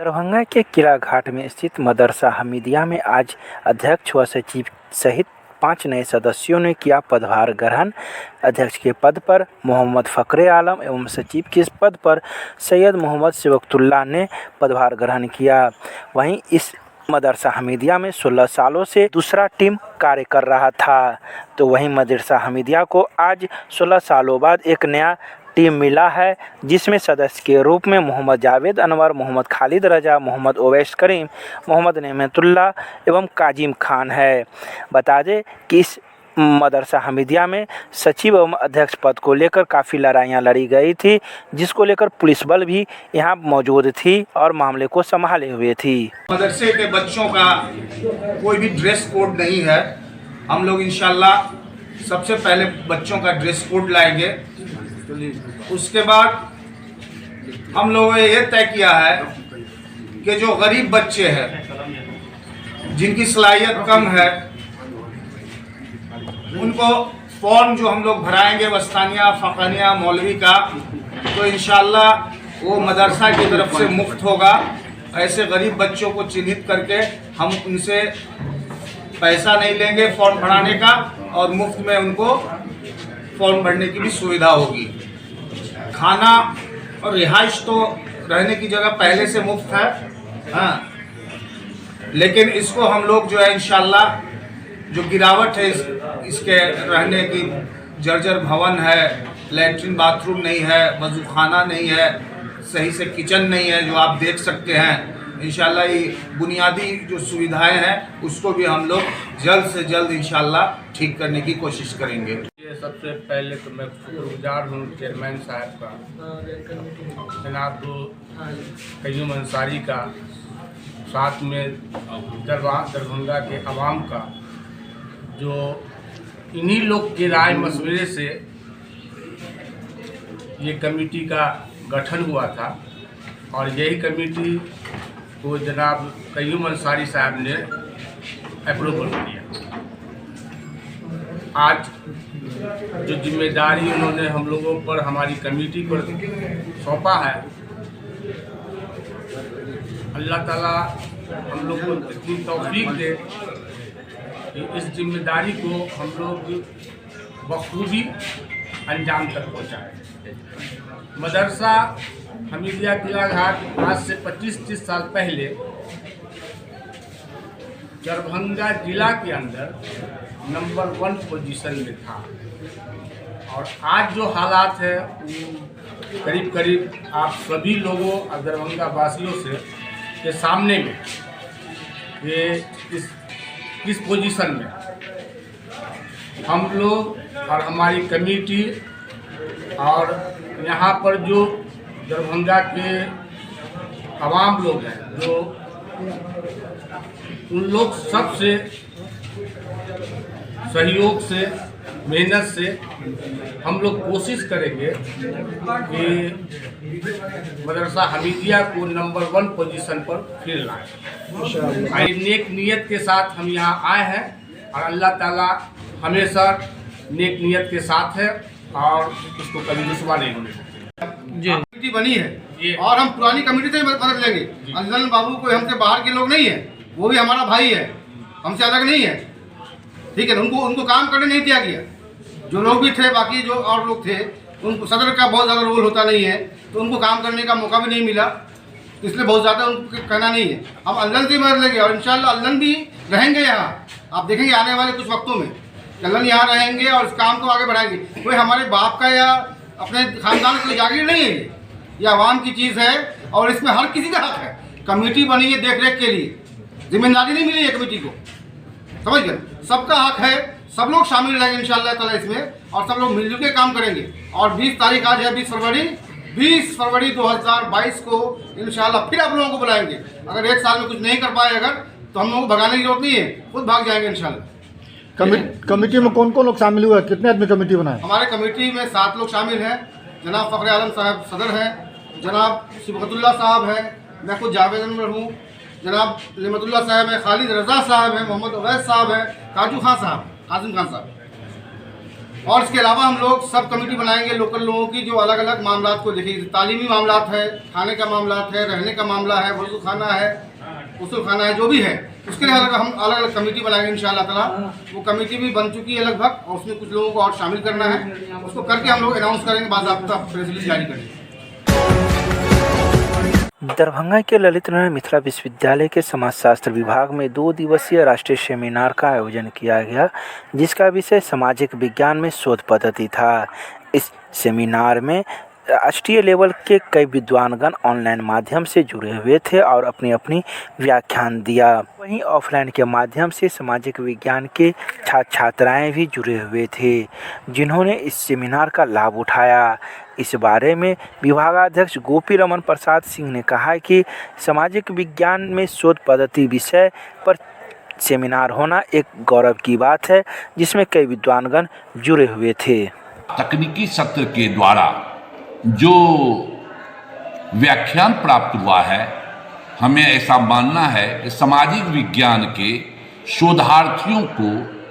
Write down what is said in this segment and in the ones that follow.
दरभंगा के किला घाट में स्थित मदरसा हमीदिया में आज अध्यक्ष व सचिव सहित 5 नए सदस्यों ने किया पदभार ग्रहण। अध्यक्ष के पद पर मोहम्मद फ़खरे आलम एवं सचिव के पद पर सैयद मोहम्मद सिबकतुल्लाह ने पदभार ग्रहण किया। वहीं इस मदरसा हमीदिया में 16 सालों से दूसरा टीम कार्य कर रहा था, तो वहीं मदरसा हमीदिया को आज 16 सालों बाद एक नया टीम मिला है, जिसमें सदस्य के रूप में मोहम्मद जावेद अनवर, मोहम्मद खालिद रजा, मोहम्मद ओवैस करीम, मोहम्मद नेमतुल्लाह एवं काजिम खान है। बता दें कि इस मदरसा हमीदिया में सचिव एवं अध्यक्ष पद को लेकर काफ़ी लड़ाइयाँ लड़ी गई थी, जिसको लेकर पुलिस बल भी यहाँ मौजूद थी और मामले को संभाले हुए थी। मदरसे के बच्चों का कोई भी ड्रेस कोड नहीं है। हम लोग इंशाल्लाह सबसे पहले बच्चों का ड्रेस कोड लाएंगे। उसके बाद हम लोगों ने ये तय किया है कि जो गरीब बच्चे हैं, जिनकी सलाहियत कम है, उनको फॉर्म जो हम लोग भराएंगे वस्तानिया, फ़कानिया, मौलवी का, तो इंशाल्लाह वो मदरसा की तरफ से मुफ्त होगा। ऐसे गरीब बच्चों को चिन्हित करके हम उनसे पैसा नहीं लेंगे फॉर्म भराने का, और मुफ्त में उनको फॉर्म भरने की भी सुविधा होगी। खाना और रिहाइश तो रहने की जगह पहले से मुफ्त है, हाँ, लेकिन इसको हम लोग जो है इंशाल्लाह जो गिरावट है इसके रहने की, जर्जर भवन है, लैट्रिन बाथरूम नहीं है, वजू खाना नहीं है, सही से किचन नहीं है जो आप देख सकते हैं, इंशाल्लाह ये बुनियादी जो सुविधाएं हैं उसको भी हम लोग जल्द से जल्द इंशाल्लाह ठीक करने की कोशिश करेंगे। ये सबसे पहले तो मैं शुक्रगुजार हूँ चेयरमैन साहब का, जनाब कय्यूम अंसारी का, साथ में दरभंगा के अवाम का, जो इन्हीं लोग के राय मशवरे से ये कमेटी का गठन हुआ था, और यही कमेटी को जनाब कय्यूम अंसारी साहब ने अप्रूवल किया। आज जो जिम्मेदारी उन्होंने हम लोगों पर, हमारी कमेटी पर सौंपा है, अल्लाह ताला हम लोग को इतनी तौफीक दे कि इस जिम्मेदारी को हम लोग बखूबी अंजाम तक पहुँचाएँ। मदरसा हमीदिया किला घाट आज से 25-30 साल पहले दरभंगा जिला के अंदर नंबर 1 पोजीशन में था, और आज जो हालात है करीब करीब आप सभी लोगों और दरभंगा वासियों से के सामने में ये इस पोजीशन में हम लोग और हमारी कमेटी और यहाँ पर जो दरभंगा के आवाम लोग हैं, जो उन लोग सबसे सहयोग से, मेहनत से हम लोग कोशिश करेंगे कि मदरसा हमीदिया को नंबर 1 पोजीशन पर फिर लाएं। नेक नीयत के साथ हम यहाँ आए हैं, और अल्लाह ताला हमेशा नेक नीयत के साथ है और उसको कभी रुसवा नहीं होने देंगे। कमेटी बनी है और हम पुरानी कमेटी से मदद लेंगे। अजलन बाबू कोई हमसे बाहर के लोग नहीं है, वो भी हमारा भाई है, हमसे अलग नहीं है, ठीक है। उनको काम करने नहीं दिया गया। जो लोग भी थे, बाकी जो और लोग थे, उनको सदर का बहुत ज़्यादा रोल होता नहीं है, तो उनको काम करने का मौका भी नहीं मिला, इसलिए बहुत ज़्यादा उनको कहना नहीं है। हम अल्लन से मदद लेंगे, और इंशाल्लाह अल्लन भी रहेंगे यहाँ। आप देखेंगे आने वाले कुछ वक्तों में अल्लन यहाँ रहेंगे और इस काम को आगे बढ़ाएंगे। कोई हमारे बाप का या अपने खानदान की जागीर नहीं है, ये आवाम की चीज़ है, और इसमें हर किसी का हक है। कमेटी बनी है देख रेख के लिए, जिम्मेदारी नहीं मिली है कमेटी को, समझ गए? सबका हक है, सब लोग शामिल रहेंगे इंशाल्लाह ताला इसमें, और सब लोग मिलजुल के काम करेंगे। और 20 तारीख आज है, 20 फरवरी 2022 को इंशाल्लाह फिर आप लोगों को बुलाएंगे। अगर एक साल में कुछ नहीं कर पाए अगर, तो हम लोगों को भगाने की जरूरत नहीं है, खुद भाग जाएंगे इंशाल्लाह। कमेटी में कौन कौन लोग शामिल हुए, कितने आदमी कमेटी बनाए? हमारे कमेटी में 7 लोग शामिल हैं। जनाब फ़खरे आलम साहब सदर हैं, जनाब सिबकतुल्लाह साहब हैं, मैं खुद जावेद अनवर हूँ, जनाब नेमतुल्लाह साहब हैं, खालिद रजा साहब हैं, मोहम्मद ओवैस साहब हैं, काजिम खान साहब। और इसके अलावा हम लोग सब कमेटी बनाएंगे लोकल लोगों की जो अलग अलग मामलात को देखेगी। तालीमी मामलात है, खाने का मामलात है, रहने का मामला है, वजू खाना है, उसूल खाना है, जो भी है उसके लिए हम अलग अलग कमेटी बनाएंगे इंशाअल्लाह ताला। वो कमेटी भी बन चुकी है लगभग और उसमें कुछ लोगों को और शामिल करना है। उसको करके हम लोग अनाउंस करेंगे, बाज़ाब्ता प्रेस रिलीज जारी करेंगे। दरभंगा के ललित नारायण मिथिला विश्वविद्यालय के समाजशास्त्र विभाग में 2 दिवसीय राष्ट्रीय सेमिनार का आयोजन किया गया, जिसका विषय सामाजिक विज्ञान में शोध पद्धति था। इस सेमिनार में राष्ट्रीय लेवल के कई विद्वानगण ऑनलाइन माध्यम से जुड़े हुए थे और अपनी अपनी व्याख्यान दिया। वहीं ऑफलाइन के माध्यम से सामाजिक विज्ञान के छात्र छात्राएँ भी जुड़े हुए थे, जिन्होंने इस सेमिनार का लाभ उठाया। इस बारे में विभागाध्यक्ष गोपी रमन प्रसाद सिंह ने कहा कि सामाजिक विज्ञान में शोध पद्धति विषय पर सेमिनार होना एक गौरव की बात है, जिसमें कई विद्वानगण जुड़े हुए थे। तकनीकी सत्र के द्वारा जो व्याख्यान प्राप्त हुआ है, हमें ऐसा मानना है कि सामाजिक विज्ञान के शोधार्थियों को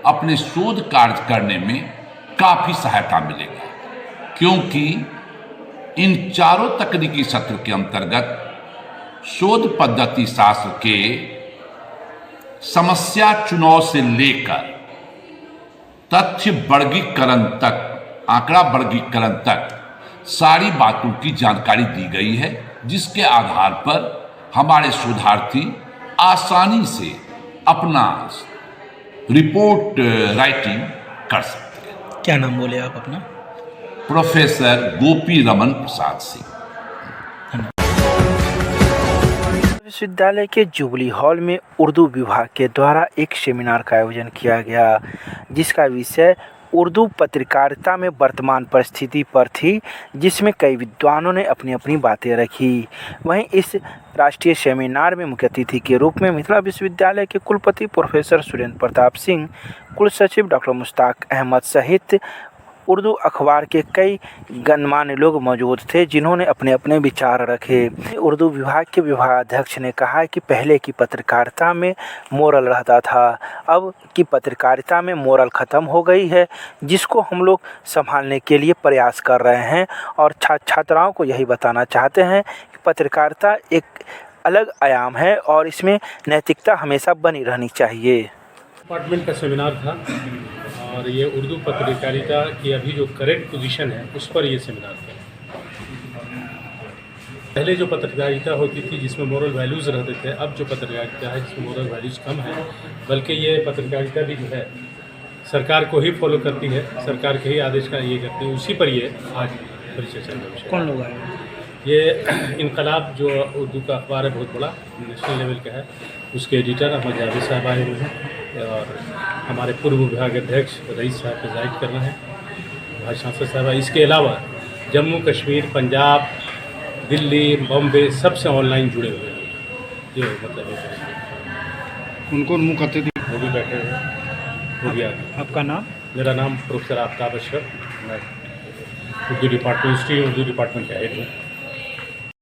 अपने शोध कार्य करने में काफ़ी सहायता मिलेगी, क्योंकि इन चारों तकनीकी सत्र के अंतर्गत शोध पद्धति शास्त्र के समस्या चुनाव से लेकर तथ्य वर्गीकरण तक, आंकड़ा वर्गीकरण तक सारी बातों की जानकारी दी गई है, जिसके आधार पर हमारे शोधार्थी आसानी से अपना रिपोर्ट राइटिंग कर सकते हैं। क्या नाम बोले आप अपना? प्रोफेसर गोपी रमन प्रसाद सिंह। विश्वविद्यालय के जुबली हॉल में उर्दू विभाग के द्वारा एक सेमिनार का आयोजन किया गया, जिसका विषय उर्दू पत्रकारिता में वर्तमान परिस्थिति पर थी, जिसमें कई विद्वानों ने अपनी अपनी बातें रखी। वहीं इस राष्ट्रीय सेमिनार में मुख्य अतिथि के रूप में मिथिला विश्वविद्यालय के कुलपति प्रोफेसर सुरेंद्र प्रताप सिंह, कुल सचिव डॉक्टर मुश्ताक अहमद सहित उर्दू अखबार के कई गणमान्य लोग मौजूद थे, जिन्होंने अपने अपने विचार रखे। उर्दू विभाग के विभागाध्यक्ष ने कहा कि पहले की पत्रकारिता में मोरल रहता था, अब की पत्रकारिता में मोरल ख़त्म हो गई है, जिसको हम लोग संभालने के लिए प्रयास कर रहे हैं और छात्राओं को यही बताना चाहते हैं कि पत्रकारिता एक अलग आयाम है और इसमें नैतिकता हमेशा बनी रहनी चाहिए। डिपार्टमेंट का सेमिनार था और ये उर्दू पत्रकारिता की अभी जो करेंट पोजीशन है उस पर ये सेमिनार था। पहले जो पत्रकारिता होती थी जिसमें मोरल वैल्यूज़ रहते थे, अब जो पत्रकारिता है जिसमें मोरल वैल्यूज़ कम है, बल्कि ये पत्रकारिता भी जो है सरकार को ही फॉलो करती है, सरकार के ही आदेश का ये करती है। उसी पर ये आज परिचर्चा है। कौन लोग आए? ये इनकलाब जो उर्दू का अखबार है, बहुत बड़ा नेशनल लेवल का है, उसके एडिटर अहमद जावेद साहब आए हुए हैं और हमारे पूर्व विभाग अध्यक्ष रईस साहब प्रेजाइड कर रहे हैं, भाई सांसद साहब। इसके अलावा जम्मू कश्मीर, पंजाब, दिल्ली, बॉम्बे सबसे ऑनलाइन जुड़े हुए हैं। ये मतलब है। कौन मुँह करते थे? वो भी बैठे हुए हैं, वो भी आगे। आपका नाम? मेरा नाम प्रोफेसर आफ्ताब अशरफ, मैं उर्दू डिपार्टमेंट का हेड हूँ।